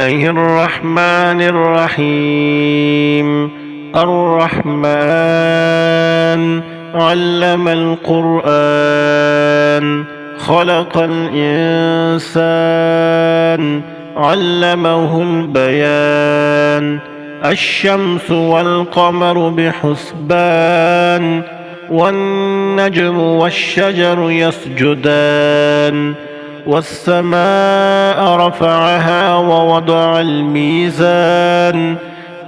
الله الرحمن الرحيم. الرحمن علم القرآن، خلق الإنسان، علمه البيان. الشمس والقمر بحسبان، والنجم والشجر يسجدان. والسماء رفعها ووضع الميزان،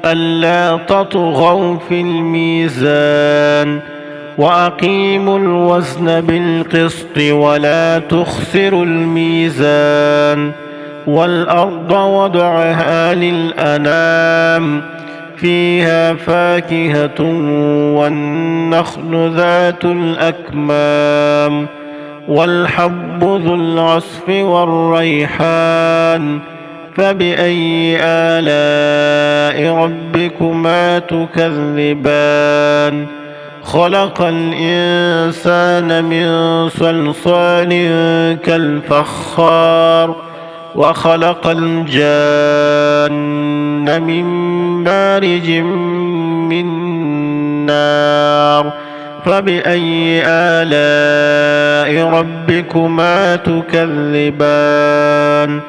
ألا تطغوا في الميزان، وأقيموا الوزن بالقسط ولا تخسروا الميزان. والأرض وضعها للأنام، فيها فاكهة والنخل ذات الأكمام، والحب ذو العصف والريحان. فبأي آلاء ربكما تكذبان؟ خلق الإنسان من صلصال كالفخار، وخلق الجان من مارج من نار. فبأي آلاء ربكما تكذبان؟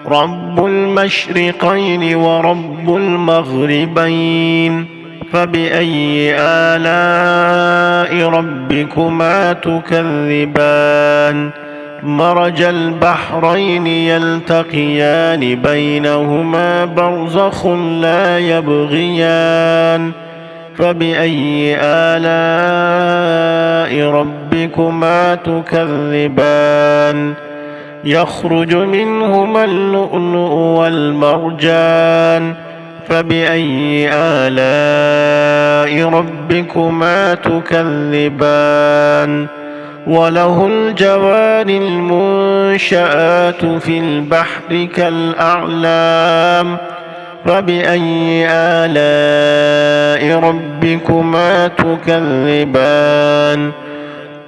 رب المشرقين ورب المغربين. فبأي آلاء ربكما تكذبان؟ مرج البحرين يلتقيان، بينهما برزخ لا يبغيان. فبأي آلاء ربكما تكذبان؟ يخرج منهما اللؤلؤ والمرجان. فبأي آلاء ربكما تكذبان؟ وله الجوار المنشآت في البحر كالأعلام. فبأي آلاء ربكما تكذبان؟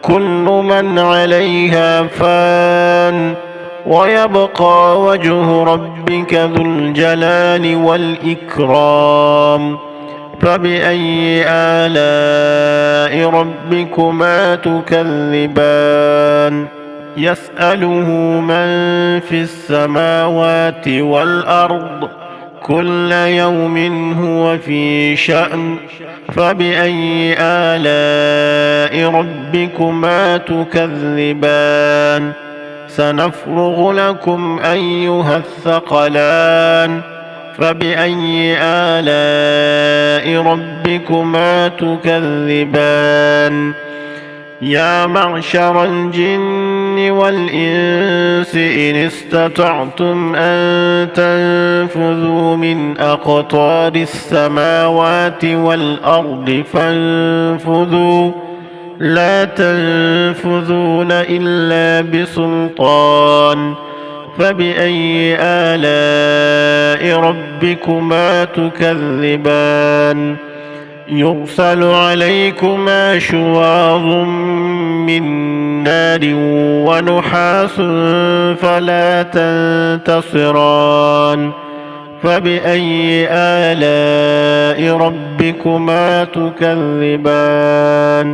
كل من عليها فان، ويبقى وجه ربك ذو الجلال والإكرام. فبأي آلاء ربكما تكذبان؟ يسأله من في السماوات والأرض، كل يوم هو في شأن. فبأي آلاء ربكما تكذبان؟ سنفرغ لكم أيها الثقلان. فبأي آلاء ربكما تكذبان؟ يا معشر الجن والإنس إن استطعتم أن تنفذوا من أقطار السماوات والأرض فانفذوا، لا تنفذون إلا بسلطان. فبأي آلاء ربكما تكذبان؟ يرسل عليكما شواظ من نار ونحاس فلا تنتصران. فبأي آلاء ربكما تكذبان؟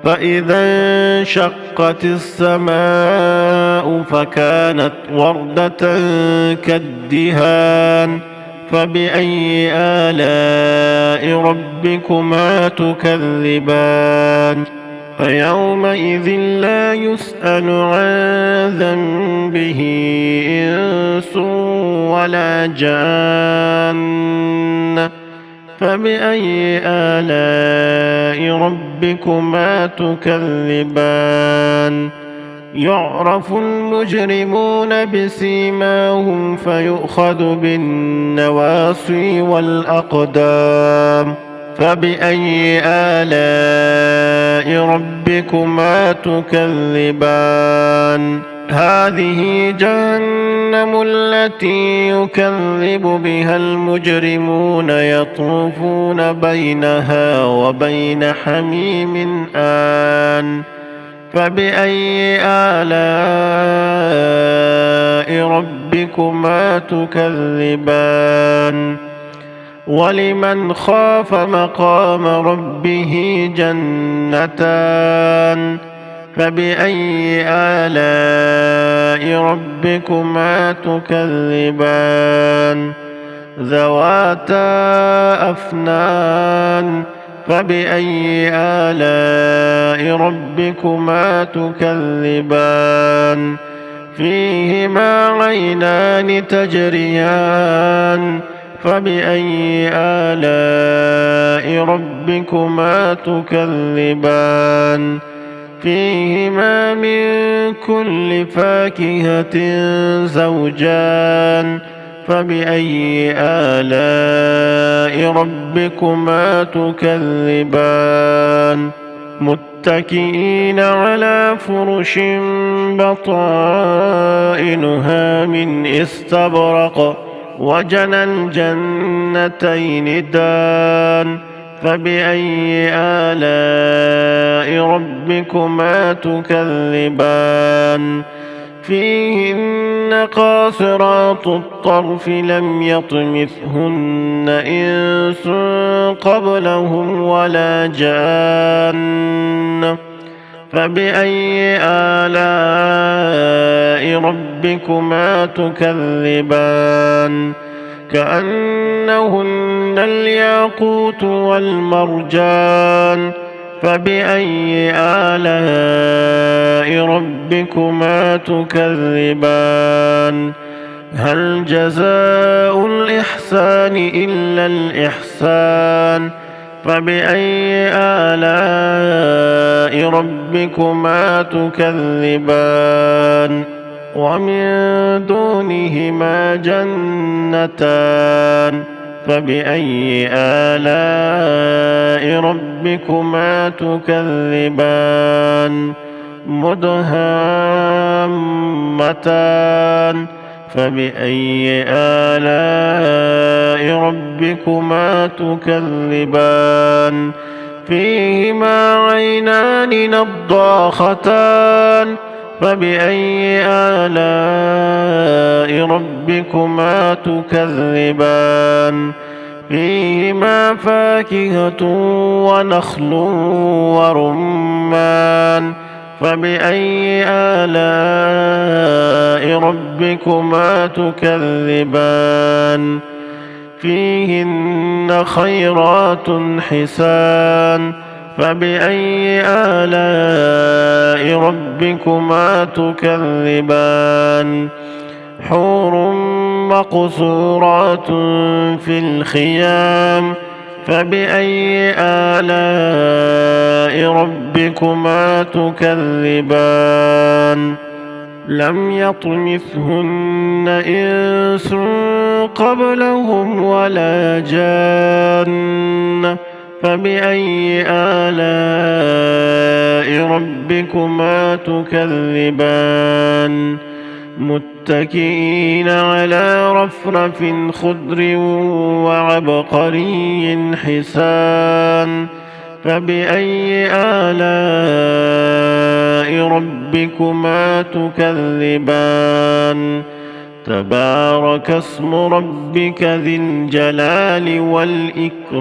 فإذا انشقت السماء فكانت وردة كالدهان. فبأي آلاء ربكما تكذبان؟ فيومئذ لا يسأل عن ذنبه إنس ولا جان. فبأي آلاء ربكما تكذبان؟ يعرف المجرمون بسيماهم فيؤخذ بالنواصي والأقدام. فبأي آلاء ربكما تكذبان؟ هذه جهنم التي يكذب بها المجرمون، يطوفون بينها وبين حميم آن. فبأي آلاء ربكما تكذبان ولمن خاف مقام ربه جنتان فبأي آلاء ربكما تكذبان ذواتا أفنان فبأي آلاء ربكما تكذبان فيهما عينان تجريان فبأي آلاء ربكما تكذبان فيهما من كل فاكهة زوجان فبأي آلاء ربكما تكذبان متكئين على فرش بطائنها من استبرق وجنى الجنتين دان فبأي آلاء ربكما تكذبان فيهن قاصرات الطرف لم يطمثهن إنس قبلهم ولا جان فبأي آلاء ربكما تكذبان كأنهن الياقوت والمرجان فبأي آلاء ربكما تكذبان هل جزاء الإحسان إلا الإحسان فبأي آلاء ربكما تكذبان ومن دونهما جنتان فبأي آلاء ربكما تكذبان مدهامتان فبأي آلاء ربكما تكذبان فيهما عينان نضاختان فبأي آلاء ربكما تكذبان فيهما فاكهة ونخل ورمان فبأي آلاء ربكما تكذبان فيهن خيرات حسان فبأي آلاء ربكما تكذبان حور مقصورات في الخيام فبأي آلاء ربكما تكذبان لم يطمثهن إنس قبلهم ولا جان فبأي آلاء ربكما تكذبان متكئين على رفرف خضر وعبقري حسان فبأي آلاء ربكما تكذبان تبارك اسم ربك ذي الجلال والإكرام